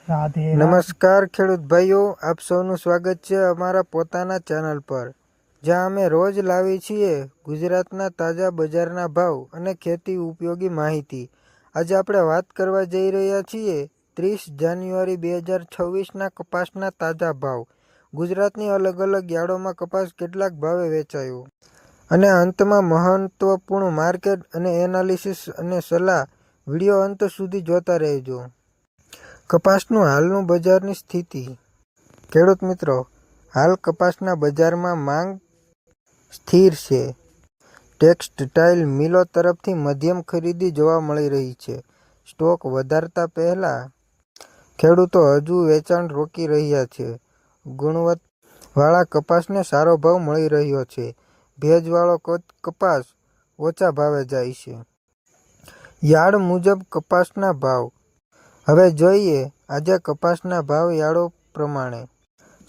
રાધે રાધે। નમસ્કાર ખેડૂત ભાઈઓ, આપ સૌનું સ્વાગત છે અમારા પોતાના ચેનલ પર, જ્યાં અમે રોજ લાવી છીએ ગુજરાતના તાજા બજારના ભાવ અને ખેતી ઉપયોગી માહિતી। આજે આપણે વાત કરવા જઈ રહ્યા છીએ 30 જાન્યુઆરી 2026ના કપાસના તાજા ભાવ, ગુજરાતની અલગ અલગ યાર્ડોમાં કપાસ કેટલાક ભાવે વેચાયો, અને અંતમાં મહત્વપૂર્ણ માર્કેટ અને એનાલિસિસ અને સલાહ। વિડીયો અંત સુધી જોતા રહેજો। કપાસનું હાલનું બજારની સ્થિતિ। ખેડૂત મિત્રો, હાલ કપાસના બજારમાં માંગ સ્થિર છે। ટેક્સટાઇલ મિલો તરફથી મધ્યમ ખરીદી જોવા મળી રહી છે। સ્ટોક વધારતા પહેલા ખેડૂતો હજુ વેચાણ રોકી રહ્યા છે। ગુણવત્તાવાળા કપાસને સારો ભાવ મળી રહ્યો છે। ભેજવાળો કપાસ ઓછા ભાવે જાય છે। યાર્ડ મુજબ કપાસના ભાવ। હવે જોઈએ આજે કપાસના ભાવ યાર્ડો પ્રમાણે।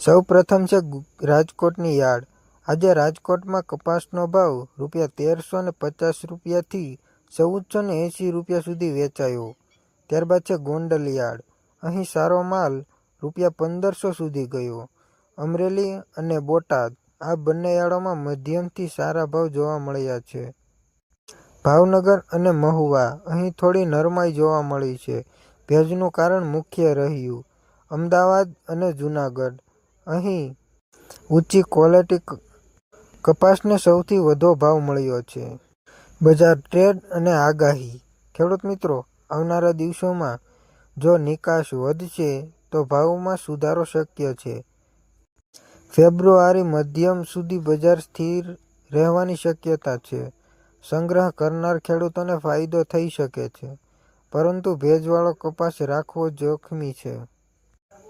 સૌ પ્રથમ છે રાજકોટની યાર્ડ। આજે રાજકોટમાં કપાસનો ભાવ રૂપિયા 1350 થી 1480 રૂપિયા સુધી વેચાયો। ત્યારબાદ છે ગોંડલ યાર્ડ। અહીં સારો માલ રૂપિયા 1500 સુધી ગયો। અમરેલી અને બોટાદ, આ બંને યાર્ડોમાં મધ્યમથી સારા ભાવ જોવા મળ્યા છે। ભાવનગર અને મહુવા, અહીં થોડી નરમાઈ જોવા મળી છે। ભેજનું કારણ મુખ્ય રહ્યું। અમદાવાદ અને જૂનાગઢ, અહીં ઊંચી ક્વોલિટી કપાસને સૌથી વધુ ભાવ મળ્યો છે। બજાર ટ્રેડ અને આગાહી। ખેડૂત મિત્રો, આવનારા દિવસોમાં જો નિકાસ વધશે તો ભાવમાં સુધારો શક્ય છે। ફેબ્રુઆરી મધ્યમ સુધી બજાર સ્થિર રહેવાની શક્યતા છે। સંગ્રહ કરનાર ખેડૂતોને ફાયદો થઈ શકે છે, પરંતુ ભેજવાળો કપાસ રાખવો જોખમી છે।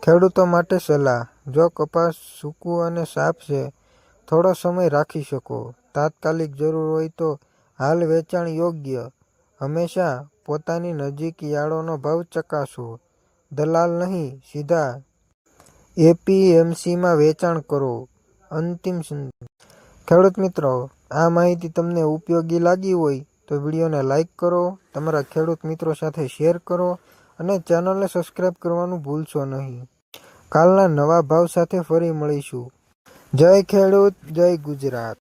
ખેડૂતો માટે સલાહ: જો કપાસ સૂકું અને સાફ છે, થોડો સમય રાખી શકો। તાત્કાલિક જરૂર હોય તો હાલ વેચાણ યોગ્ય। હંમેશા પોતાની નજીક યાર્ડોનો ભાવ ચકાસો, દલાલ નહીં, સીધા એપીએમસીમાં વેચાણ કરો। અંતિમ સંદેશ: ખેડૂત મિત્રો, આ માહિતી તમને ઉપયોગી લાગી હોય તો વિડીયોને લાઇક કરો, તમારા ખેડૂત મિત્રો સાથે શેર કરો અને ચેનલને સબસ્ક્રાઇબ કરવાનું ભૂલશો નહીં। કાલના નવા ભાવ સાથે ફરી મળીશું। જય ખેડૂત, જય ગુજરાત।